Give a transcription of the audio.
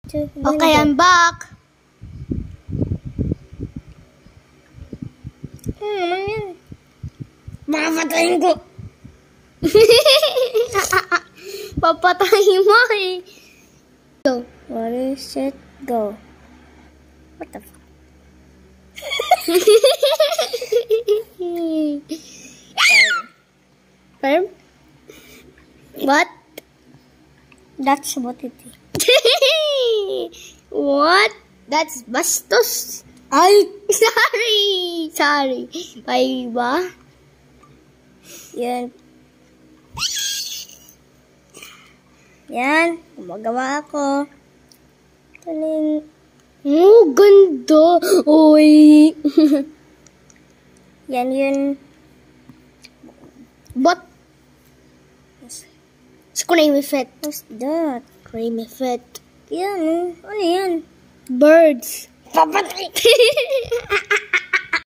Okay, I'm back. Naman yan. Makapatayin ko. Papatayin mo eh. Go. Ready, set, go. What the fuck? Firm? What? That's what it is. What? That's bastos. Ay! Sorry. May ba? Yan. Yan. Gumagawa ako. Taling. Oh, ganda. Uy. Yan yun. What? It's creamy fat. What's that? Creamy fat. Yan. Ano yan? Birds. Papatay!